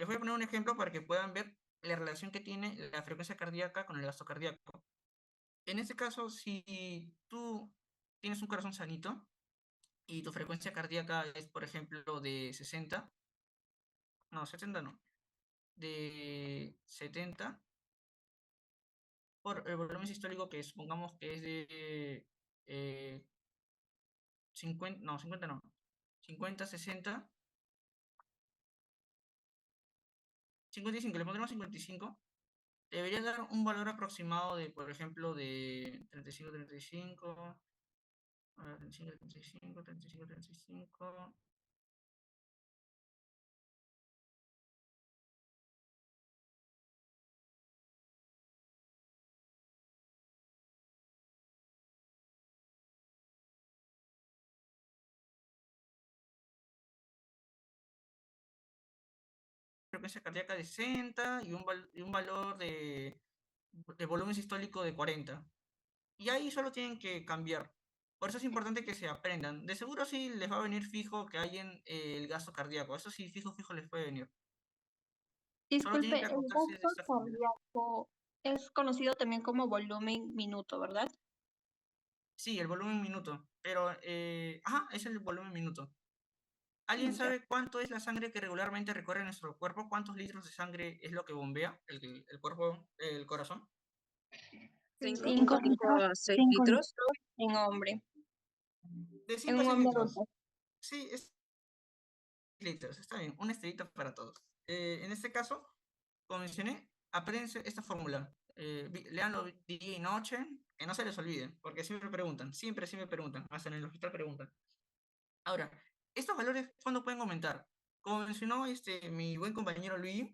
voy a poner un ejemplo para que puedan ver la relación que tiene la frecuencia cardíaca con el gasto cardíaco. En este caso, si tú tienes un corazón sanito y tu frecuencia cardíaca es, por ejemplo, de 60, no, 70 no, de 70, por el volumen sistólico que supongamos que es de 50, no, 50 no, 50, 60, 55, le pondremos 55, debería dar un valor aproximado de, por ejemplo, de 35, 35, 35, 35, 35, 35. Frecuencia cardíaca de 60 y un valor de volumen sistólico de 40. Y ahí solo tienen que cambiar. Por eso es importante que se aprendan. De seguro sí les va a venir fijo que hay en el gasto cardíaco. Eso sí, fijo, fijo les puede venir. Solo tienen Disculpe, que el acordarse de gasto esta fórmula. cardíaco es conocido también como volumen minuto, ¿verdad? Sí, el volumen minuto. Pero, ajá, es el volumen minuto. ¿Alguien Ya. sabe cuánto es la sangre que regularmente recorre nuestro cuerpo? ¿Cuántos litros de sangre es lo que bombea el cuerpo, el corazón? 5 5 litros, a 6 5 litros. litros en hombre, De en 5 a un 6 hombre litros. adulto. Sí, es litros, está bien, una estrellita para todos. En este caso, como mencioné, apréndense esta fórmula. Leanlo día y noche, que no se les olvide, porque siempre preguntan, siempre preguntan, hasta en el hospital preguntan. Ahora, estos valores, ¿cuándo pueden aumentar? Como mencionó mi buen compañero Luis,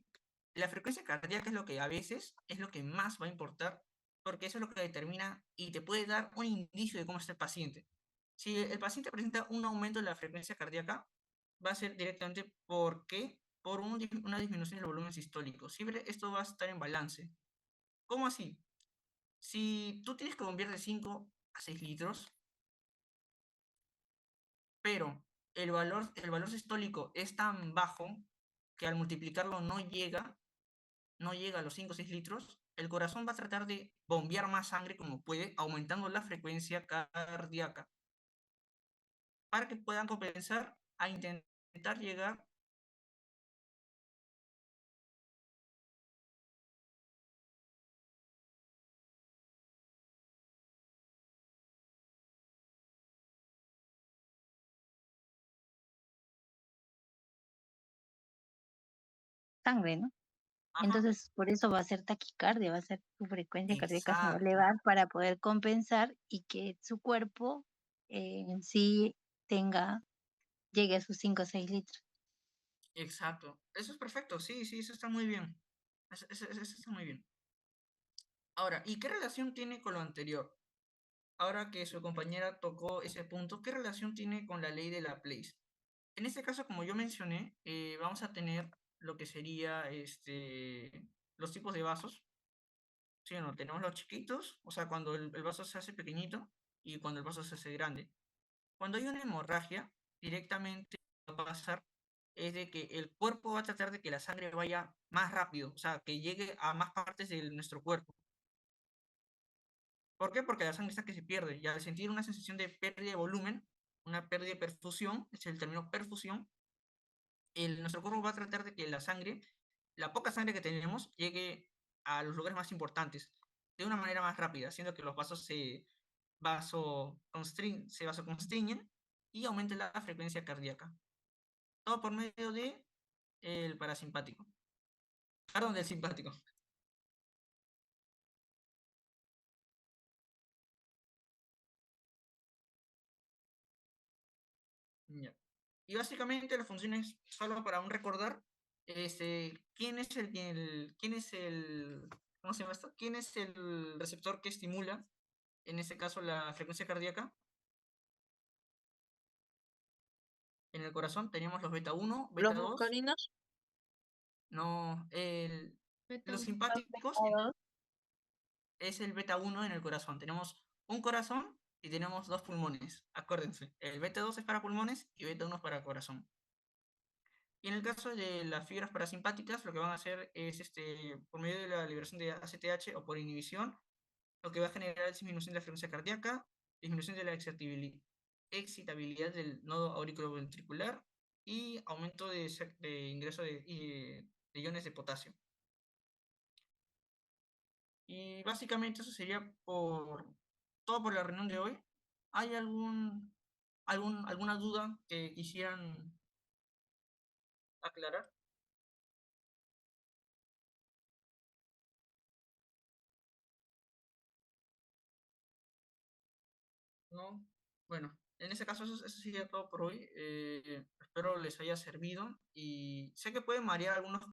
la frecuencia cardíaca es lo que a veces es lo que más va a importar, porque eso es lo que determina y te puede dar un indicio de cómo está el paciente. Si el paciente presenta un aumento de la frecuencia cardíaca, va a ser directamente porque por una disminución del volumen sistólico. Siempre esto va a estar en balance. ¿Cómo así? Si tú tienes que bombear de 5 a 6 litros, pero el valor sistólico es tan bajo que al multiplicarlo no llega a los 5 o 6 litros, el corazón va a tratar de bombear más sangre como puede, aumentando la frecuencia cardíaca, para que puedan compensar a intentar llegar. Sangre, ¿no? Ajá, Entonces, por eso va a ser taquicardia, va a ser su frecuencia cardíaca se va a exacto, elevar para poder compensar y que su cuerpo en sí llegue a sus 5 o 6 litros. exacto. Eso es perfecto, sí, sí, eso está muy bien. Eso está muy bien. Ahora, ¿y qué relación tiene con lo anterior? Ahora que su compañera tocó ese punto, ¿qué relación tiene con la ley de Laplace? En este caso, como yo mencioné, vamos a tener lo que sería los tipos de vasos. ¿Sí o no? Tenemos los chiquitos, o sea, cuando el vaso se hace pequeñito y cuando el vaso se hace grande. Cuando hay una hemorragia, directamente lo que va a pasar es de que el cuerpo va a tratar de que la sangre vaya más rápido, o sea, que llegue a más partes de nuestro cuerpo. ¿Por qué? Porque la sangre está que se pierde y al sentir una sensación de pérdida de volumen, una pérdida de perfusión, es el término perfusión, nuestro cuerpo va a tratar de que la sangre, la poca sangre que tenemos, llegue a los lugares más importantes de una manera más rápida, haciendo que los vasos se vasoconstriñen y aumente la frecuencia cardíaca. Todo por medio del parasimpático. Perdón, del simpático. Ya. Y básicamente la función es solo para un recordar, ¿cómo se llama esto? ¿Quién es el receptor que estimula, en este caso, la frecuencia cardíaca? En el corazón teníamos los beta 1, Los beta 2, muscarinos. no, los Los simpáticos pecados. es el beta 1 en el corazón. Tenemos un corazón y tenemos dos pulmones, acuérdense. El beta 2 es para pulmones y beta 1 es para corazón. Y en el caso de las fibras parasimpáticas, lo que van a hacer es, por medio de la liberación de ACTH o por inhibición, lo que va a generar es disminución de la frecuencia cardíaca, disminución de la excitabilidad del nodo auriculoventricular y aumento de ingreso de iones de potasio. Y básicamente eso sería todo por la reunión de hoy. ¿Hay ¿Alguna duda que quisieran aclarar? ¿No? Bueno, en ese caso eso sería todo por hoy. Espero les haya servido y sé que pueden marear algunos